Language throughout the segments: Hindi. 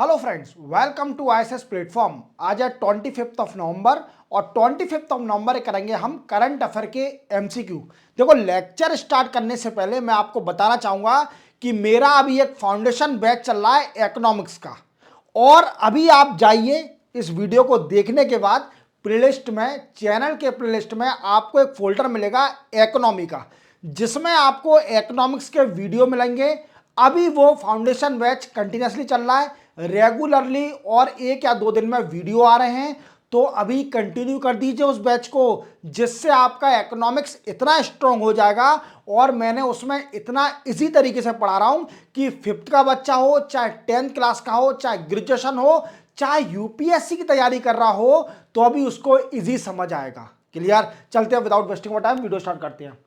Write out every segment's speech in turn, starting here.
Hello friends, welcome to ISS platform. आज है 25 नवंबर और 25 नवंबर करेंगे हम करंट अफेयर के एमसीक्यू। देखो, लेक्चर स्टार्ट करने से पहले मैं आपको बताना चाहूँगा कि मेरा अभी एक फाउंडेशन बैच चल रहा है इकोनॉमिक्स का, और अभी आप जाइए इस वीडियो को देखने के बाद प्लेलिस्ट में, चैनल के प्लेलिस्ट में आपको एक फोल्डर मिलेगा इकोनॉमी का, जिसमें आपको इकोनॉमिक्स के वीडियो मिलेंगे। अभी वो फाउंडेशन बैच कंटिन्यूसली चल रहा है रेगुलरली, और 1 या 2 दिन में वीडियो आ रहे हैं। तो अभी कंटिन्यू कर दीजिए उस बैच को, जिससे आपका इकोनॉमिक्स इतना स्ट्रांग हो जाएगा। और मैंने उसमें इतना इजी तरीके से पढ़ा रहा हूं कि 5th का बच्चा हो, चाहे 10th क्लास का हो, चाहे ग्रेजुएशन हो, चाहे यूपीएससी की तैयारी कर रहा हो, तो अभी उसको इजी समझ आएगा। क्लियर? चलते हैं, without wasting time video start करते हैं।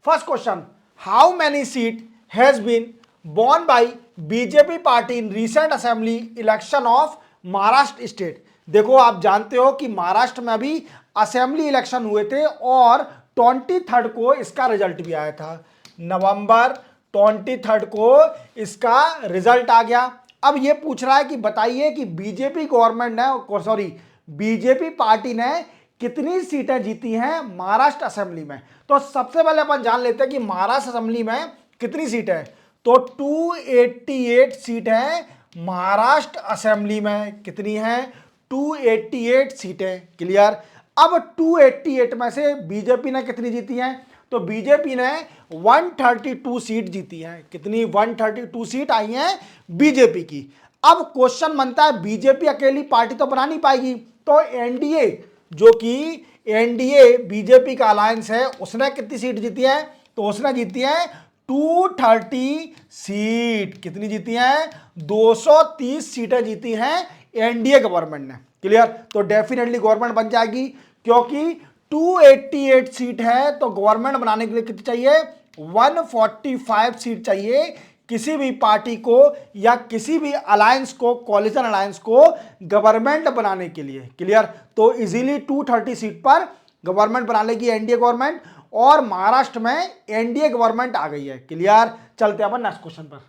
First question, how many seat has been won by BJP party in recent assembly election of Maharashtra state. देखो, आप जानते हो कि महाराष्ट्र में अभी असेंबली इलेक्शन हुए थे और 23 को इसका रिजल्ट भी आया था। नवंबर 23 को इसका रिजल्ट आ गया। अब ये पूछ रहा है कि बताइए कि बीजेपी गवर्नमेंट ने, सॉरी, बीजेपी पार्टी ने कितनी सीटें जीती हैं महाराष्ट्र असेंबली में। तो सबसे पहले अपन जान लेते हैं कि महाराष्ट्र असेंबली में कितनी सीट है। तो 288 सीट है महाराष्ट्र असेंबली में। कितनी है? 288 सीटें। क्लियर? अब 288 में से बीजेपी ने कितनी जीती हैं? तो बीजेपी ने 132 सीट जीती हैं। कितनी? 132 सीट आई हैं बीजेपी की। अब क्वेश्चन बनता है, बीजेपी अकेली पार्टी तो बना नहीं पाएगी, तो एनडीए, जो कि एनडीए बीजेपी का अलायंस है, उसने कितनी सीट जीती है? तो उसने जीती है 230 सीट। कितनी जीती हैं? 230 सीटें जीती हैं एनडीए गवर्नमेंट ने। क्लियर? तो डेफिनेटली गवर्नमेंट बन जाएगी, क्योंकि 288 सीट है, तो गवर्नमेंट बनाने के लिए कितनी चाहिए? 145 सीट चाहिए किसी भी पार्टी को या किसी भी अलायंस को, कॉलिजन अलायंस को गवर्नमेंट बनाने के लिए। क्लियर? तो इजीली 230 सीट पर गवर्नमेंट बना लेगी एनडीए गवर्नमेंट, और महाराष्ट्र में एनडीए गवर्नमेंट आ गई है। क्लियर? चलते हैं अपन नेक्स्ट क्वेश्चन पर।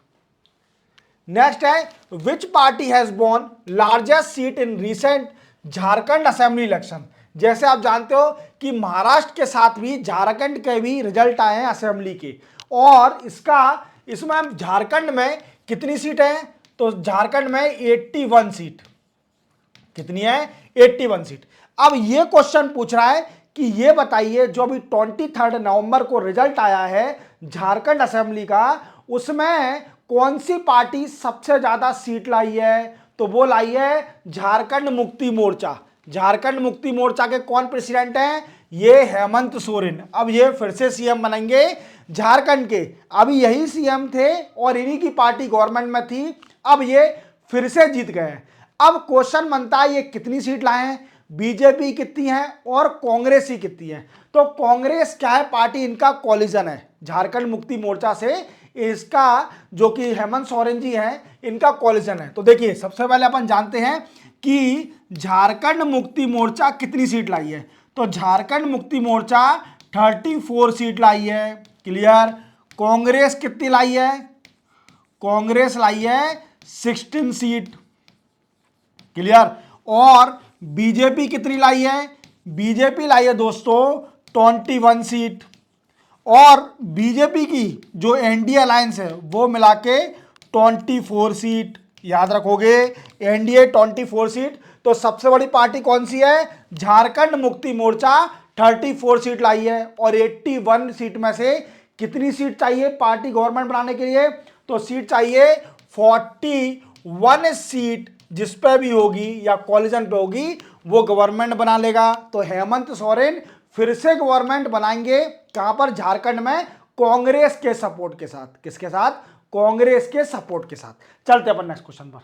नेक्स्ट है, विच party has won largest seat in recent Jharkhand assembly election. जैसे आप जानते हो कि महाराष्ट्र के साथ भी झारखंड के भी रिजल्ट आए हैं असेंबली के, और इसमें हम झारखंड में कितनी सीट है? तो झारखंड में 81 सीट। कितनी है? 81 सीट। अब ये क्वेश्चन पूछ रहा है कि ये बताइए, जो अभी 23 नवंबर को रिजल्ट आया है झारखंड असेंबली का, उसमें कौन सी पार्टी सबसे ज्यादा सीट लाई है? तो वो लाई है झारखंड मुक्ति मोर्चा। झारखंड मुक्ति मोर्चा के कौन प्रेसिडेंट हैं? ये हेमंत सोरेन। अब ये फिर से सीएम बनेंगे झारखंड के। अभी यही सीएम थे और इन्हीं की पार्टी गवर्नमेंट में थी, अब ये फिर से जीत गए। अब क्वेश्चन बनता है, ये कितनी सीट लाए हैं? बीजेपी कितनी है और कांग्रेस ही कितनी है? तो कांग्रेस क्या है? पार्टी इनका कॉलिजन है झारखंड मुक्ति मोर्चा से, इसका जो कि हेमंत सोरेन जी हैं, इनका कॉलिजन है। तो देखिए, सबसे पहले अपन जानते हैं कि झारखंड मुक्ति मोर्चा कितनी सीट लाई है। तो झारखंड मुक्ति मोर्चा 34 सीट लाई है। क्लियर? कांग्रेस कितनी लाई है? कांग्रेस लाई है 16 सीट। क्लियर? और बीजेपी कितनी लाई है? बीजेपी लाई है दोस्तों 21 सीट। और बीजेपी की जो एनडीए अलायंस है वो मिला के 24 सीट। याद रखोगे, एनडीए 24 सीट। तो सबसे बड़ी पार्टी कौन सी है? झारखंड मुक्ति मोर्चा 34 सीट लाई है। और 81 सीट में से कितनी सीट चाहिए पार्टी गवर्नमेंट बनाने के लिए? तो सीट चाहिए 41 सीट, जिस पे भी होगी या कॉलिजन पे होगी वो गवर्नमेंट बना लेगा। तो हेमंत सोरेन फिर से गवर्नमेंट बनाएंगे। कहां पर? झारखंड में, कांग्रेस के सपोर्ट के साथ। किसके साथ? कांग्रेस के सपोर्ट के साथ। चलते अपन नेक्स्ट क्वेश्चन पर।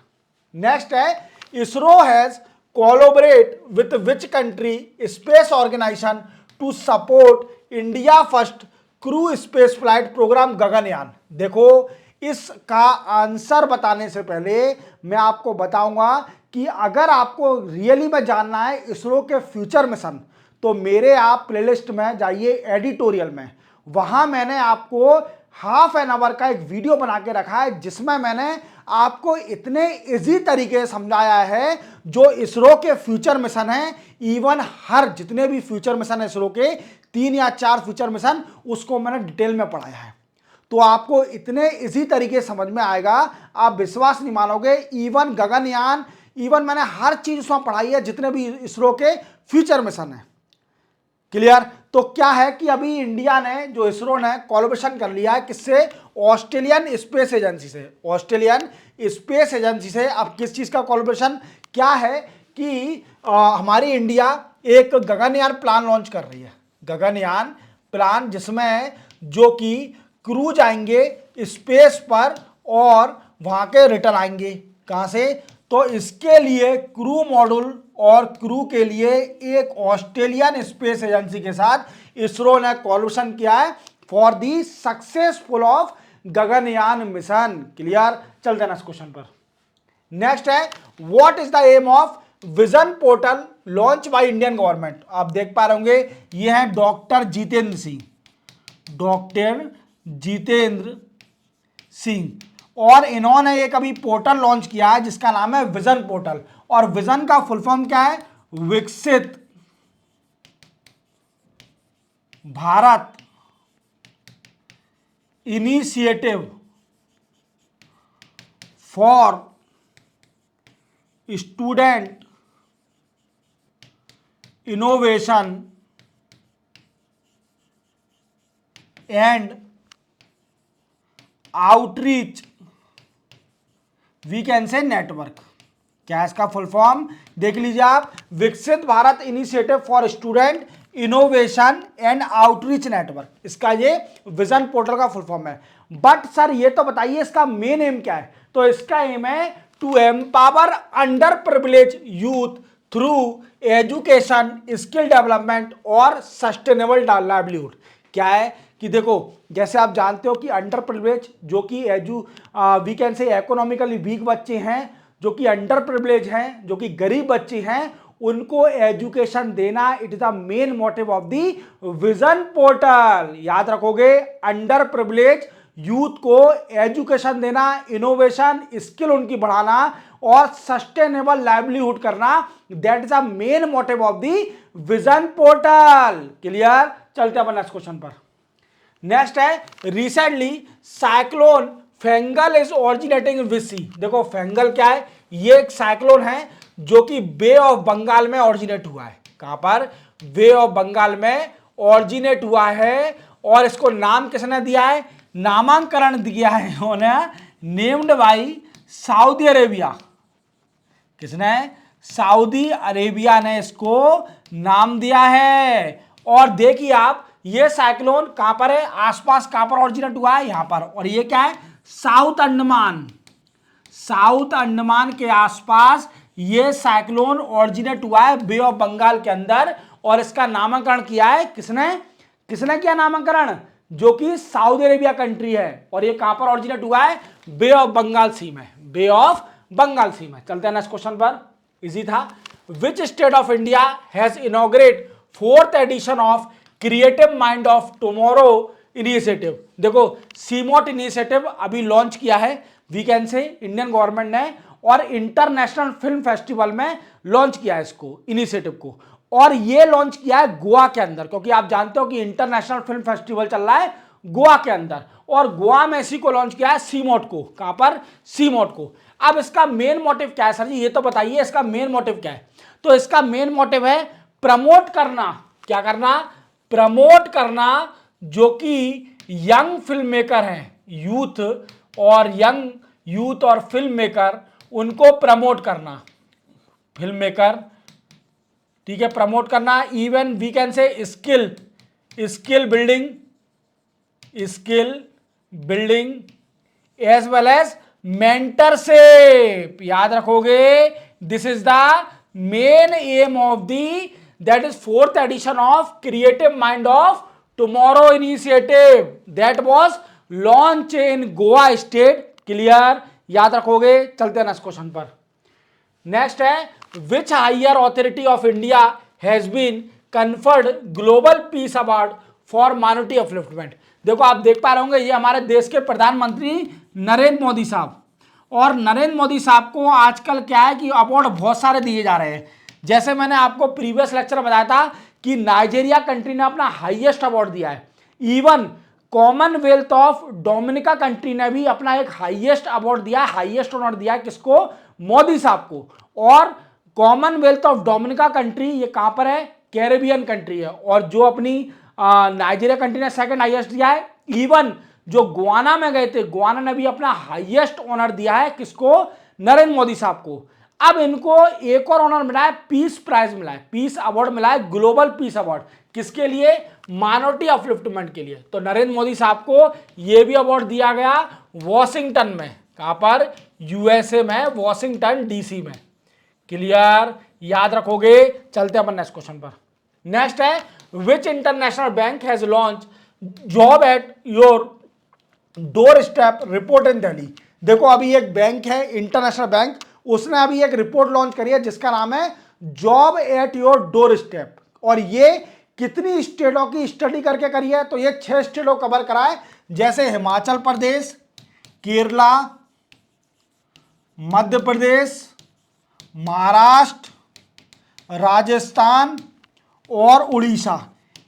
नेक्स्ट है, ISRO has collaborate with which country space organisation to support India first crew space flight programme Gaganyaan. देखो, इसका आंसर बताने से पहले मैं आपको बताऊंगा कि अगर आपको रियली में जानना है इसरो के फ्यूचर मिशन, तो मेरे आप प्लेलिस्ट में जाइए एडिटोरियल में, वहां मैंने आपको हाफ एन आवर का एक वीडियो बना के रखा है, जिसमें मैंने आपको इतने इजी तरीके से समझाया है। जो इसरो के फ्यूचर मिशन हैं, इवन हर जितने भी फ्यूचर मिशन है इसरो के 3 या 4 फ्यूचर मिशन, उसको मैंने डिटेल में पढ़ाया है। तो आपको इतने इजी तरीके समझ में आएगा, आप विश्वास नहीं मानोगे। इवन गगनयान, इवन मैंने हर चीज उसमें पढ़ाई है, जितने भी इसरो के फ्यूचर मिशन है। क्लियर? तो क्या है कि अभी इंडिया ने, जो इसरो ने कोलैबोरेशन कर लिया है किससे? ऑस्ट्रेलियन स्पेस एजेंसी से। ऑस्ट्रेलियन स्पेस एजेंसी से। अब किस चीज का कोलैबोरेशन? क्या है कि हमारी इंडिया एक गगनयान प्लान लॉन्च कर रही है। गगनयान प्लान, जिसमें जो कि क्रू जाएंगे स्पेस पर और वहां के रिटर्न आएंगे। कहां से? तो इसके लिए क्रू मॉड्यूल और क्रू के लिए एक ऑस्ट्रेलियन स्पेस एजेंसी के साथ इसरो ने कोलैबोरेशन किया है for the successful of Gaganyaan mission. Clear? चलते हैं नेक्स्ट क्वेश्चन पर। नेक्स्ट है, what is the aim of vision portal launch by Indian government? आप देख पा रहे होंगे, ये है डॉक्टर जितेंद्र सिंह। डॉक्टर जितेंद्र सिंह, और इन्होंने एक अभी पोर्टल लॉन्च किया है जिसका नाम है विजन पोर्टल। और विजन का फुल फॉर्म क्या है? Viksit Bharat initiative for student innovation and outreach we can say network. क्या है इसका फुल फॉर्म? देख लीजिए आप, Viksit Bharat initiative for student innovation and outreach network, इसका ये विजन पोर्टल का फुल फॉर्म है। बट सर ये तो बताइए इसका मेन एम क्या है? तो इसका एम है to empower under privilege youth through education, skill development और सस्टेनेबल लाइवलीहुड। क्या है कि देखो, जैसे आप जानते हो कि अंडर प्रिविलेज, जो कि we can say economically weak बच्चे हैं, जो कि अंडर प्रिविलेज हैं, जो कि गरीब बच्चे हैं, उनको एजुकेशन देना, it is the main motive of the vision portal. याद रखोगे, अंडर प्रिविलेज यूथ को एजुकेशन देना, इनोवेशन, स्किल उनकी बढ़ाना और सस्टेनेबल लाइवलीहुड करना, that is the main motive of the vision portal. Clear? चलते हैं नेक्स्ट क्वेश्चन पर। नेक्स्ट है, recently cyclone Fengal is originating in which sea? देखो फेंगल क्या है? ये एक साइक्लोन है जो कि बे ऑफ बंगाल में ओरिजिनेट हुआ है। कहां पर? बे ऑफ बंगाल में ओरिजिनेट हुआ है। और इसको नाम किसने दिया है? नामांकरण दिया है उन्होंने, नेम्ड बाई सऊदी अरेबिया। किसने? सऊदी अरेबिया ने इसको नाम दिया है। और देखिए आप, ये साइक्लोन कहां पर है? आसपास कहां पर ओरिजिनेट हुआ है? यहां पर। और ये क्या है? साउथ अंडमान। साउथ अंडमान के आसपास ये साइक्लोन ओरिजिनेट हुआ है, बे ऑफ बंगाल के अंदर। और इसका नामकरण किया है किसने? किसने किया नामकरण? जो कि सऊदी अरेबिया कंट्री है। और ये कहां पर ओरिजिनेट हुआ है? बे ऑफ बंगाल सी में। बे ऑफ बंगाल सी में। चलते हैं नेक्स्ट क्वेश्चन पर। इजी था। Which state of India has inaugurate 4th edition of creative mind of tomorrow initiative? देखो, सीमोट इनिशिएटिव अभी लॉन्च किया है, we can say Indian government ने, और इंटरनेशनल फिल्म फेस्टिवल में लॉन्च किया है इसको, इनिशिएटिव को। और ये लॉन्च किया है गोवा के अंदर, क्योंकि आप जानते हो कि इंटरनेशनल फिल्म फेस्टिवल चल रहा है गोवा के अंदर। और गोवा में इसी को लॉन्च किया है, सीमोट को। कहां पर? सीमोट को। अब इसका मेन मोटिव क्या है सर जी? ये तो बताइए इसका मेन मोटिव क्या है? तो इसका मेन मोटिव है प्रमोट करना। क्या करना? प्रमोट करना, जो कि यंग फिल्म मेकर हैं, यूथ और फिल्म मेकर, उनको प्रमोट करना। फिल्म मेकर, ठीक है, प्रमोट करना। Even we can say skill building as well as mentorship. याद रखोगे, this is the main aim of the, that is 4th edition of creative mind of tomorrow initiative that was launched in Goa state. Clear? याद रखोगे। चलते हैं नेक्स्ट क्वेश्चन पर। नेक्स्ट है, which higher authority of India has been conferred global peace award for minority upliftment? देखो आप देख पा रहे होंगे, ये हमारे देश के प्रधानमंत्री नरेंद्र मोदी साहब, और नरेंद्र मोदी साहब को आजकल क्या है कि अवार्ड बहुत सारे दिए जा रहे हैं। जैसे मैंने आपको प्रीवियस लेक्चर में बताया था कि नाइजीरिया कंट्री ने अपना हाईएस्ट अवार्ड दिया है। Even Commonwealth of Dominica country ने भी अपना एक हाईएस्ट अवार्ड दिया, हाईएस्ट ऑनर दिया किसको? मोदी साहब को। और कॉमनवेल्थ ऑफ डोमिनिका कंट्री ये कहां पर है? कैरेबियन कंट्री है। और जो अपनी नाइजीरिया कंट्री ने सेकंड हाईएस्ट दिया है। इवन जो गुआना में गए थे, गुआना ने भी अपना हाईएस्ट ऑनर दिया है किसको? नरेंद्र मोदी साहब को। अब इनको एक और ऑनर मिला है, पीस प्राइज मिला है, पीस अवार्ड मिला है, ग्लोबल पीस अवार्ड। किसके लिए? माइनॉरिटी अपलिफ्टमेंट के लिए। तो नरेंद्र मोदी साहब को यह भी अवार्ड दिया गया वॉशिंगटन में। कहां पर? यूएसए में, वॉशिंगटन डीसी में। क्लियर? याद रखोगे। चलते हैं अपन नेक्स्ट क्वेश्चन पर। नेक्स्ट है, विच international bank has launch job at your door step report इन दिल्ली। देखो अभी एक बैंक है इंटरनेशनल बैंक, उसने अभी एक रिपोर्ट लॉन्च करी है जिसका नाम है job at your door step. और ये कितनी स्टेटों की स्टडी करके करी है? तो ये 6 स्टेटों कवर करा है, जैसे हिमाचल प्रदेश, केरला, मध्य प्रदेश, महाराष्ट्र, राजस्थान और उड़ीसा।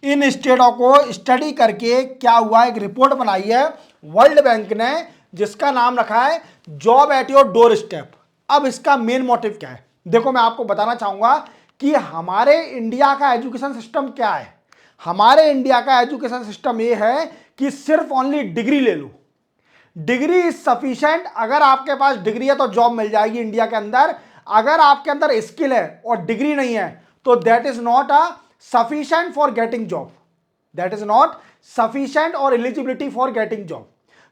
इन स्टेटों को स्टडी करके क्या हुआ, एक रिपोर्ट बनाई है वर्ल्ड बैंक ने जिसका नाम रखा है job at your door step. अब इसका मेन मोटिव क्या है? देखो मैं आपको बताना चाहूंगा कि हमारे इंडिया का एजुकेशन सिस्टम क्या है। हमारे इंडिया का एजुकेशन सिस्टम ये है कि सिर्फ ओनली डिग्री ले लो, डिग्री इज सफिशिएंट। अगर आपके पास डिग्री है तो जॉब मिल जाएगी इंडिया के अंदर। अगर आपके अंदर स्किल है और डिग्री नहीं है तो that is not a sufficient for getting job, that is not sufficient और एलिजिबिलिटी फॉर गेटिंग जॉब।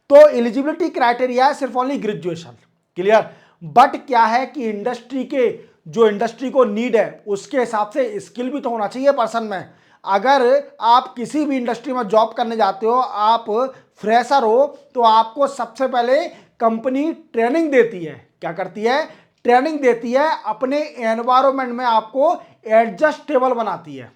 तो एलिजिबिलिटी क्राइटेरिया है सिर्फ ओनली ग्रेजुएशन। क्लियर? बट क्या है कि इंडस्ट्री को नीड है उसके हिसाब से स्किल भी तो होना चाहिए पर्सन में। अगर आप किसी भी इंडस्ट्री में जॉब करने जाते हो, आप फ्रेशर हो, तो आपको सबसे पहले कंपनी ट्रेनिंग देती है। क्या करती है? ट्रेनिंग देती है, अपने एनवायरनमेंट में आपको एडजस्टेबल बनाती है।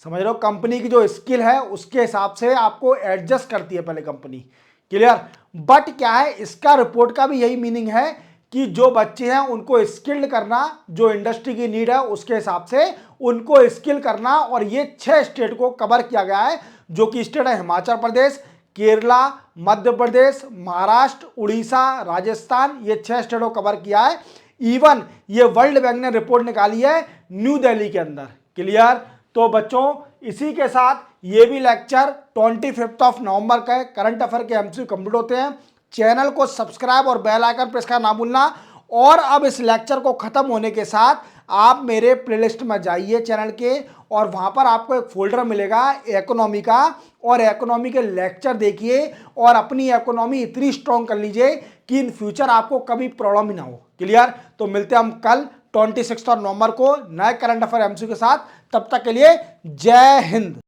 समझ रहे हो? कंपनी की जो स्किल है उसके हिसाब से आपको एडजस्ट करती है पहले कंपनी। क्लियर? बट क्या है, इसका रिपोर्ट का भी यही मीनिंग है कि जो बच्चे हैं उनको स्किल्ड करना, जो इंडस्ट्री की नीड है उसके हिसाब से उनको स्किल करना। और ये 6 स्टेट को कवर किया गया है, जो कि स्टेट है हिमाचल प्रदेश, केरला, मध्य प्रदेश, महाराष्ट्र, उड़ीसा, राजस्थान। ये 6 स्टेटों को कवर किया है। इवन ये वर्ल्ड बैंक ने रिपोर्ट निकाली है न्यू दिल्ली के अंदर। क्लियर? तो बच्चों इसी के साथ ये भी लेक्चर 25 नवंबर का करंट अफेयर के एमसीक्यू कंप्लीट होते हैं। चैनल को सब्सक्राइब और बेल आइकन प्रेस करना ना भूलना। और अब इस लेक्चर को खत्म होने के साथ आप मेरे प्लेलिस्ट में जाइए चैनल के, और वहां पर आपको एक फोल्डर मिलेगा इकोनॉमी का, और इकोनॉमी के लेक्चर देखिए और अपनी इकोनॉमी इतनी स्ट्रॉन्ग कर लीजिए कि इन फ्यूचर आपको कभी प्रॉब्लम ही ना हो। क्लियर? तो मिलते हैं हम कल 26 नवंबर को नए करंट अफेयर एमसीक्यू के साथ। तब तक के लिए जय हिंद।